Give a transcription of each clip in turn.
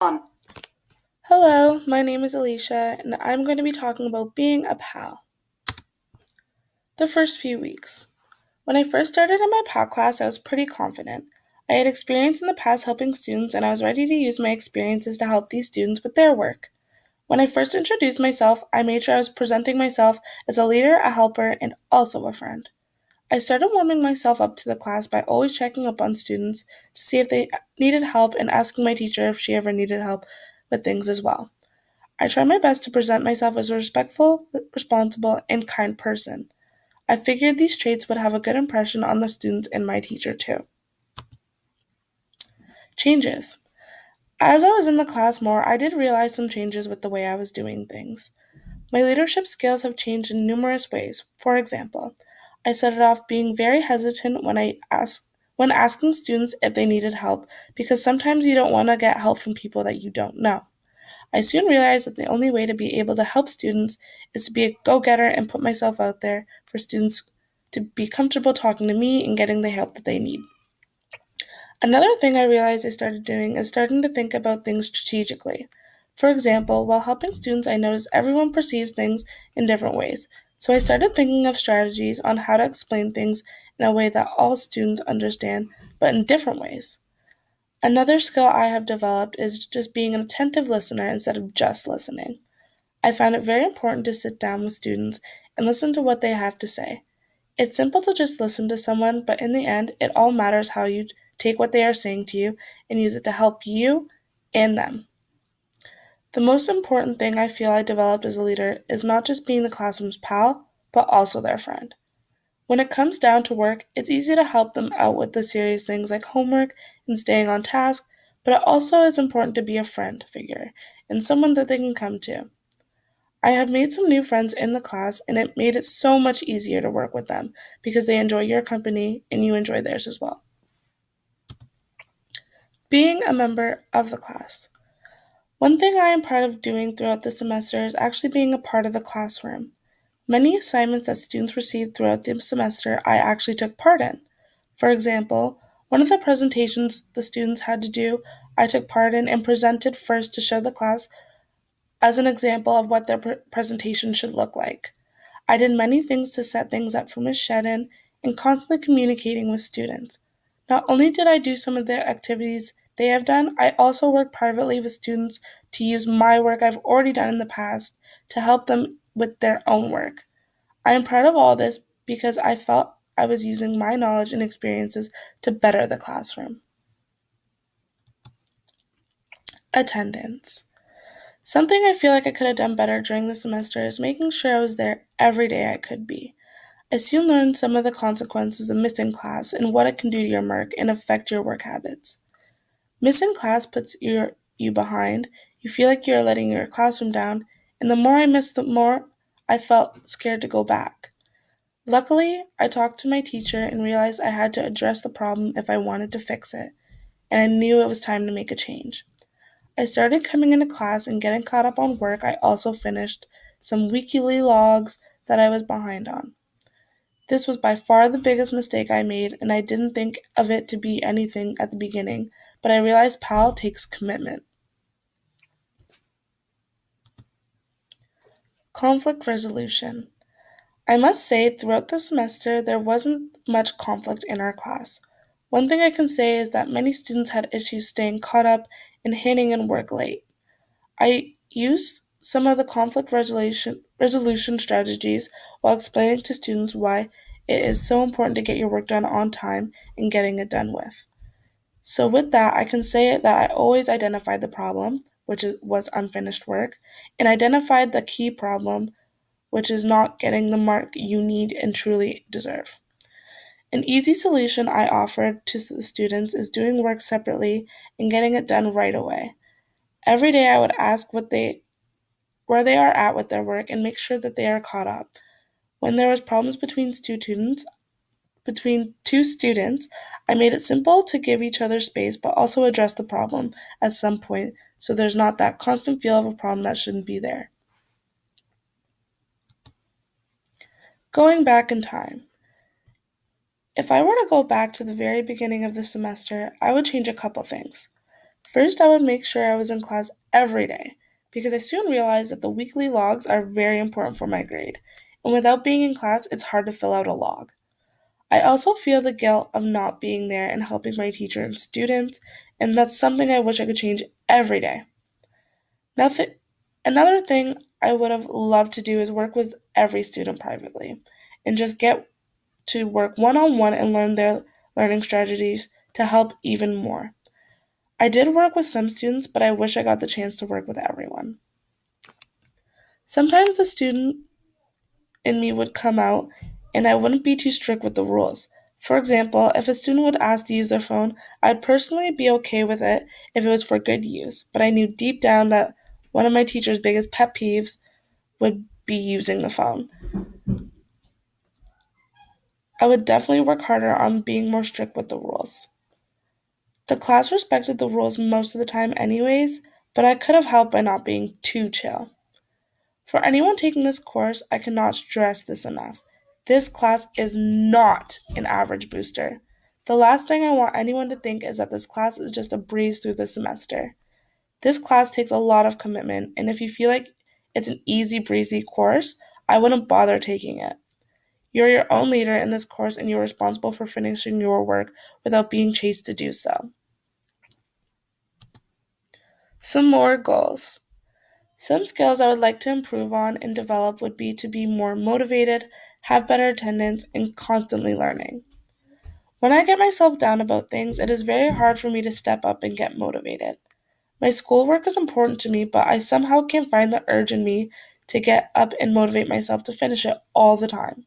On. Hello, my name is Alicia, and I'm going to be talking about being a pal. The first few weeks. When I first started in my PAL class, I was pretty confident. I had experience in the past helping students, and I was ready to use my experiences to help these students with their work. When I first introduced myself, I made sure I was presenting myself as a leader, a helper, and also a friend. I started warming myself up to the class by always checking up on students to see if they needed help and asking my teacher if she ever needed help with things as well. I try my best to present myself as a respectful, responsible, and kind person. I figured these traits would have a good impression on the students and my teacher too. Changes. As I was in the class more, I did realize some changes with the way I was doing things. My leadership skills have changed in numerous ways. For example, I started off being very hesitant when asking students if they needed help because sometimes you don't want to get help from people that you don't know. I soon realized that the only way to be able to help students is to be a go getter and put myself out there for students to be comfortable talking to me and getting the help that they need. Another thing I realized I started doing is starting to think about things strategically. For example, while helping students, I noticed everyone perceives things in different ways. So I started thinking of strategies on how to explain things in a way that all students understand, but in different ways. Another skill I have developed is just being an attentive listener instead of just listening. I find it very important to sit down with students and listen to what they have to say. It's simple to just listen to someone, but in the end, it all matters how you take what they are saying to you and use it to help you and them. The most important thing I feel I developed as a leader is not just being the classroom's pal, but also their friend. When it comes down to work, it's easy to help them out with the serious things like homework and staying on task, but it also is important to be a friend figure and someone that they can come to. I have made some new friends in the class, and it made it so much easier to work with them because they enjoy your company and you enjoy theirs as well. Being a member of the class. One thing I am proud of doing throughout the semester is actually being a part of the classroom. Many assignments that students received throughout the semester I actually took part in. For example, one of the presentations the students had to do, I took part in and presented first to show the class as an example of what their presentation should look like. I did many things to set things up for Ms. Shedden and constantly communicating with students. Not only did I do some of the activities they have done, I also worked privately with students to use my work I've already done in the past to help them with their own work. I am proud of all this because I felt I was using my knowledge and experiences to better the classroom. Attendance. Something I feel like I could have done better during the semester is making sure I was there every day I could be. I soon learned some of the consequences of missing class and what it can do to your mark and affect your work habits. Missing class puts you behind, you feel like you're letting your classroom down, and the more I missed, the more I felt scared to go back. Luckily, I talked to my teacher and realized I had to address the problem if I wanted to fix it, and I knew it was time to make a change. I started coming into class and getting caught up on work. I also finished some weekly logs that I was behind on. This was by far the biggest mistake I made, and I didn't think of it to be anything at the beginning, but I realized PAL takes commitment. Conflict resolution. I must say, throughout the semester, there wasn't much conflict in our class. One thing I can say is that many students had issues staying caught up and handing in work late. I used some of the conflict resolution strategies while explaining to students why it is so important to get your work done on time and getting it done with. So with that, I can say that I always identified the problem, was unfinished work, and identified the key problem, which is not getting the mark you need and truly deserve. An easy solution I offered to the students is doing work separately and getting it done right away. Every day I would ask where they are at with their work and make sure that they are caught up. When there was problems between two students, I made it simple to give each other space but also address the problem at some point so there's not that constant feel of a problem that shouldn't be there. Going back in time. If I were to go back to the very beginning of the semester, I would change a couple things. First, I would make sure I was in class every day, because I soon realized that the weekly logs are very important for my grade, and without being in class, it's hard to fill out a log. I also feel the guilt of not being there and helping my teacher and students, and that's something I wish I could change every day. Nothing, another thing I would have loved to do is work with every student privately and just get to work one on one and learn their learning strategies to help even more. I did work with some students, but I wish I got the chance to work with everyone. Sometimes the student in me would come out and I wouldn't be too strict with the rules. For example, if a student would ask to use their phone, I'd personally be okay with it if it was for good use, but I knew deep down that one of my teacher's biggest pet peeves would be using the phone. I would definitely work harder on being more strict with the rules. The class respected the rules most of the time, anyways, but I could have helped by not being too chill. For anyone taking this course, I cannot stress this enough. This class is not an average booster. The last thing I want anyone to think is that this class is just a breeze through the semester. This class takes a lot of commitment, and if you feel like it's an easy breezy course, I wouldn't bother taking it. You're your own leader in this course and you're responsible for finishing your work without being chased to do so. Some more goals. Some skills I would like to improve on and develop would be to be more motivated, have better attendance, and constantly learning. When I get myself down about things, it is very hard for me to step up and get motivated. My schoolwork is important to me, but I somehow can't find the urge in me to get up and motivate myself to finish it all the time.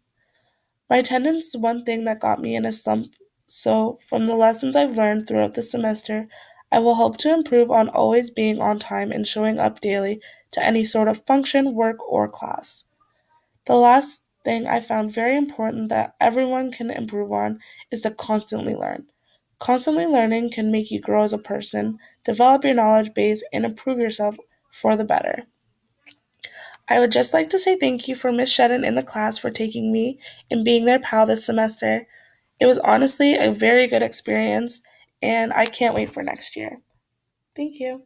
My attendance is one thing that got me in a slump, so from the lessons I've learned throughout the semester, I will hope to improve on always being on time and showing up daily to any sort of function, work, or class. The last thing I found very important that everyone can improve on is to constantly learn. Constantly learning can make you grow as a person, develop your knowledge base, and improve yourself for the better. I would just like to say thank you for Miss Shedden in the class for taking me and being their pal this semester. It was honestly a very good experience, and I can't wait for next year. Thank you.